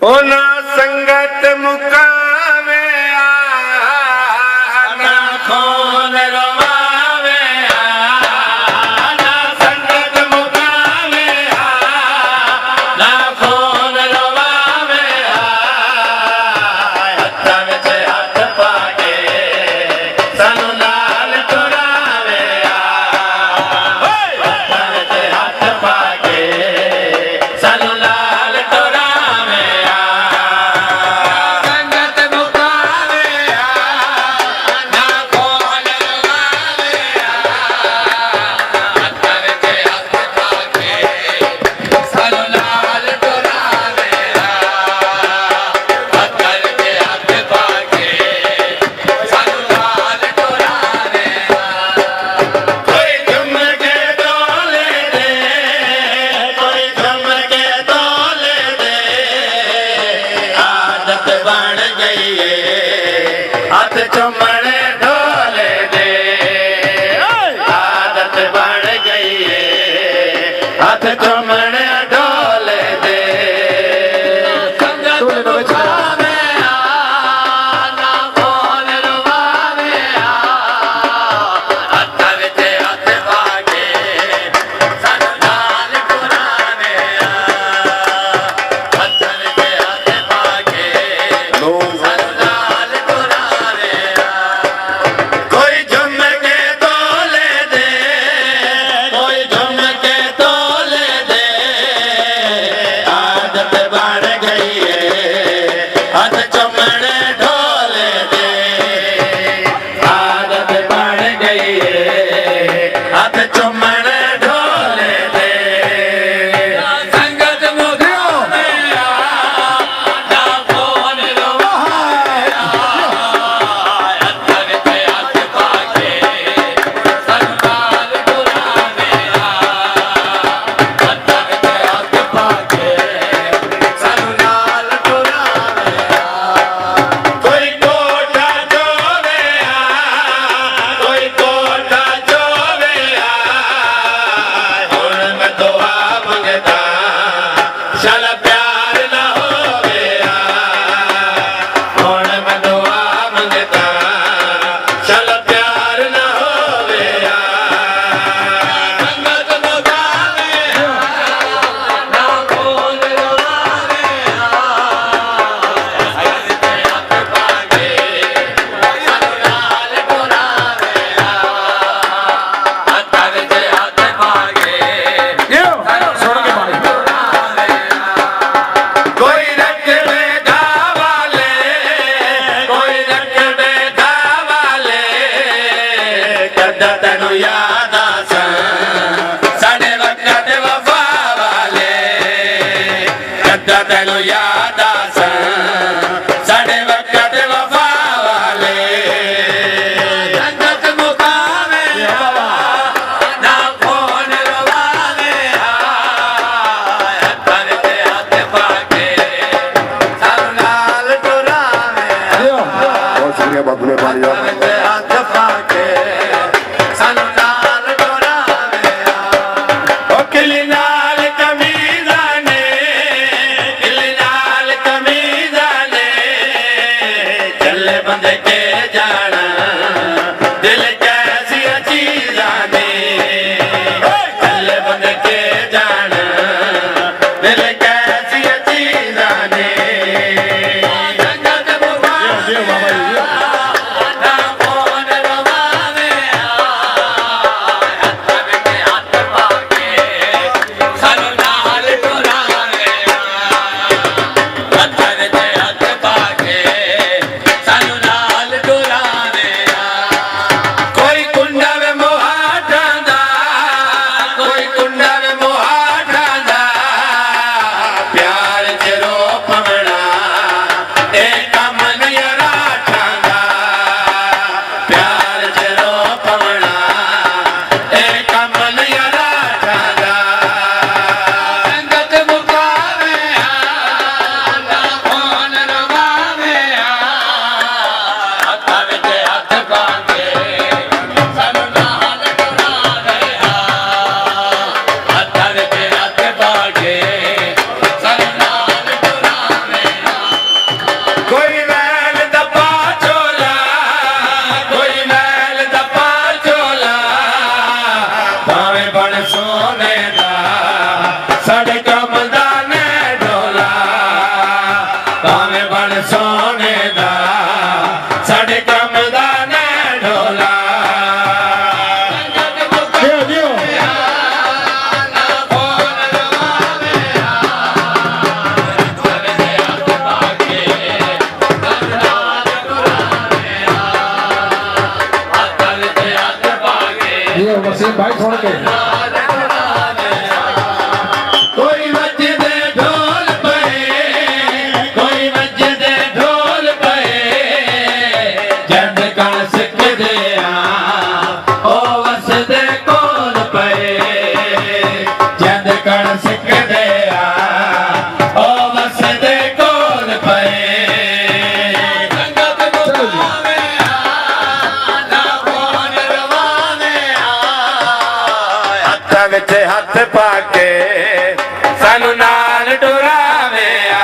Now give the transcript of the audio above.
ਉਹਨਾਂ ਸੰਗਤ ਮੁਕਾਵੇ ਨਾ ਖੋਲ ਰਵਾਵੇ ਨਾ ਸੰਗਤ ਮੁਕਾਵੇ ਨਾ ਖੋਲ ਰਵਾਵੇ ਹੱਥਾਂ ਵਿੱਚ ਹੱਥ ਪਾ ਕੇ ਸਾਨੂੰ ਨਾਲ ਤੁਰਾਵੇ ਹੱਥਾਂ ਵਿੱਚ ਹੱਥ ਪਾ ਕੇ ਸਾਨੂੰ ਨਾਲ ਤੁਰਾਵੇ ਸੰਗਤ ਮੁਕਾਵੇ ਨਾ ਖੋਲ ਰਵਾਵੇ ਹੱਥਾਂ ਵਿੱਚ ਹੱਥ ਪਾ ਕੇ ਸਾਨੂੰ ਨਾਲ ਤੁਰਾਵੇ ਹੱਥਾਂ ਵਿੱਚ ਹੱਥ ਪਾ ਕੇ ਸਾਨੂੰ ਨਾਲ ਤੁਰਾਵੇ ਕੋਈ ਝੁੰਮਰ ਕੇ ਢੋਲੇ ਦੇ ਕੋਈ ਝੁੰਮਰ ਕੇ ਢੋਲੇ ਦੇ ਆਦਤ ਬਣ ਗਈ ਏ ਹੱਥ ਝੁੰਮਣ ਢੋਲੇ ਦੇ ਆਦਤ ਬਣ ਗਈ ਏ ਹੱਥ ਝੁੰਮਣ ਢੋਲੇ ਦੇ ਸੰਗਤ ਮੁਕਾਵੇ ਨਾ ਖੋਲ ਰਵਾਵੇ ਹੱਥਾਂ ਵਿੱਚ ਹੱਥ ਪਾ ਕੇ ਸਾਨੂੰ ਨਾਲ ਤੁਰਾਵੇ ਹੱਥਾਂ ਵਿੱਚ ਹੱਥ ਪਾ ਕੇ ਸਾਨੂੰ ਨਾਲ ਤੁਰਾਵੇ ਕੋਈ ਝੁੰਮਰ ਕੇ ਢੋਲੇ ਦੇ ਕੋਈ ਝੁੰਮਰ ਕੇ ਢੋਲੇ ਦੇ ਆਦਤ ਬਣ ਗਈ ਏ ਹੱਥ ਝੁੰਮਣ ਢੋਲੇ ਦੇ ਆਦਤ ਬਣ ਗਈ ਏ ਹੱਥ ਝੁੰਮਣ ਢੋਲੇ ਦੇ ਸੰਗਤ ਮੁਕਾਵੇ ਨਾ ਖੋਲ ਰਵਾਵੇ ਹੱਥਾਂ ਵਿੱਚ ਹੱਥ ਪਾ ਕੇ ਸਾਨੂੰ ਨਾਲ ਤੁਰਾਵੇ ਹੱਥਾਂ ਵਿੱਚ ਹੱਥ ਪਾ ਕੇ ਸਾਨੂੰ ਨਾਲ ਤੁਰਾਵੇ ਕੋਈ ਕੋਠਾ ਚੋਵੇ ਕੋਈ ਕੋਠਾ ਚੋਵੇ ਹੁਣ ਮੈਂ ਦੁਆ ਮੰਗਦਾ ਚੱਲ ਪਿਆਰ ਨਾ ਹੋਵੇ ਹੁਣ ਮੈਂ ਦੁਆ ਮੰਗਦਾ ਚੱਲ ਪਿਆਰ ਨਾ ਹੋਵੇ ਸੰਗਤ ਮੁਕਾਵੇ ਨਾ ਖੋਲ ਰਵਾਵੇ ਹੱਥ ਪਾ ਕੇ ਸਾਨੂੰ ਨਾਲ ਤੁਰਾਵੇ ਹੱਥਾਂ ਵਿੱਚ ਹੱਥ ਪਾ ਕੇ ਸੁਣ ਕੇ ਪਾਣੀ ਕੋਈ ਰੱਖੜੇ ਦਾ ਵਾਲੇ ਕੋਈ ਰੱਖੜੇ ਦਾ ਵਾਲੇ ਕਦਾ ਤੈਨੂੰ ਯਾਦ ਆਸਾਂ ਸਾਡੇ ਵਕਤ ਵਫਾ ਵਾਲੇ ਕਦਾ ਤੈਨੂੰ ਯਾਦ ਆਸਾਂ ਸਾਡੇ ਵਕਤ ਵਫਾ ਵਾਲੇ ਸੰਗਤ ਮੁਕਾਵੇ ਨਾ ਖੋਲ ਰਵਾਵੇ ਹੱਥਾਂ ਵਿੱਚ ਹੱਥ ਪਾ ਕੇ ਸਾਨੂੰ ਨਾਲ ਤੁਰਾਵੇ ਬਹੁਤ ਸ਼ੁਕਰੀਆ ਬਾਬੂ ਨੇ ਪਾਣੀ ਦਾ ਹੱਥ ਪਾ ਕੇ ਸਾਨੂੰ ਨਾਲ ਤੁਰਾਵੇ ਉਹ ਕਿਲੀ ਨਾਲ ਕਮੀਜ਼ਾਂ ਨੇ ਕਿਲੀ ਨਾਲ ਕਮੀਜ਼ਾਂ ਭਾਈ ਸੁਣ ਕੇ ਕੋਈ ਵੱਜਦੇ ਢੋਲ ਪਏ, ਕੋਈ ਵੱਜਦੇ ਢੋਲ ਪਏ, ਜਦ ਕਣ ਸਿੱਖਦੇ ਆ ਉਹ ਵਸਦੇ ਕੋਲ ਪਏ, ਜਦ ਕਣ ਸਿੱਖਦੇ ਆ ਉਹ ਵਸਦੇ ਕੋਲ ਪਏ। ਸੰਗਤ ਨੂੰ ਪਾਵੇ ਆ ਨਾ ਕੋਨ ਰਵਾਨੇ ਆ, ਹੱਥਾਂ ਵਿੱਚ ਹੱਥ ਪਾ ਕੇ ਸਾਨੂੰ ਨਾਲ ਟੁਰਾਵੇ ਆ,